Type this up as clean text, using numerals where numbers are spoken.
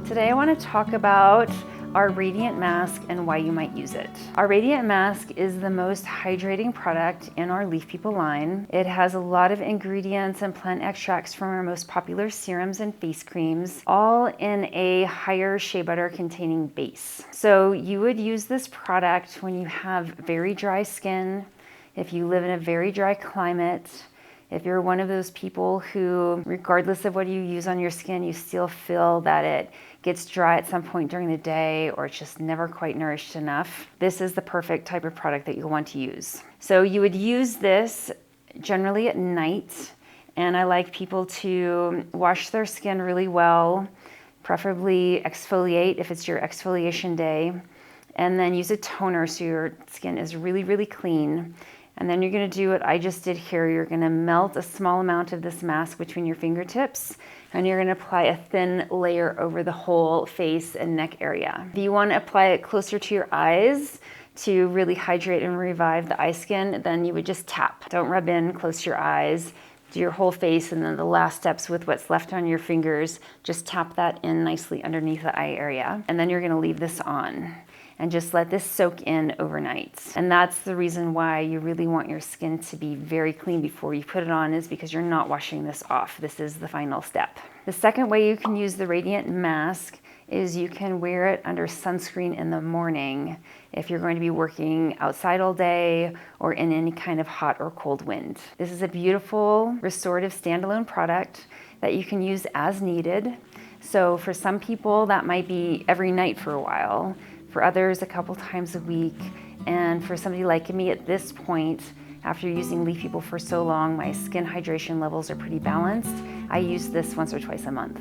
Today I want to talk about our Radiant Mask and why you might use it. Our Radiant Mask is the most hydrating product in our Leaf People line. It has a lot of ingredients and plant extracts from our most popular serums and face creams, all in a higher shea butter containing base. So you would use this product when you have very dry skin, if you live in a very dry climate, if you're one of those people who, regardless of what you use on your skin, you still feel that it gets dry at some point during the day or it's just never quite nourished enough, this is the perfect type of product that you'll want to use. So you would use this generally at night, and I like people to wash their skin really well, preferably exfoliate if it's your exfoliation day, and then use a toner so your skin is really, really clean. And then you're gonna do what I just did here. You're gonna melt a small amount of this mask between your fingertips, and you're gonna apply a thin layer over the whole face and neck area. If you wanna apply it closer to your eyes to really hydrate and revive the eye skin, then you would just tap. Don't rub in close to your eyes. Do your whole face, and then the last steps with what's left on your fingers, just tap that in nicely underneath the eye area. And then you're gonna leave this on and just let this soak in overnight. And that's the reason why you really want your skin to be very clean before you put it on, is because you're not washing this off. This is the final step. The second way you can use the Radiant Mask is you can wear it under sunscreen in the morning if you're going to be working outside all day or in any kind of hot or cold wind. This is a beautiful restorative standalone product that you can use as needed. So for some people that might be every night for a while, for others a couple times a week, and for somebody like me at this point, after using Leaf People for so long, my skin hydration levels are pretty balanced. I use this once or twice a month.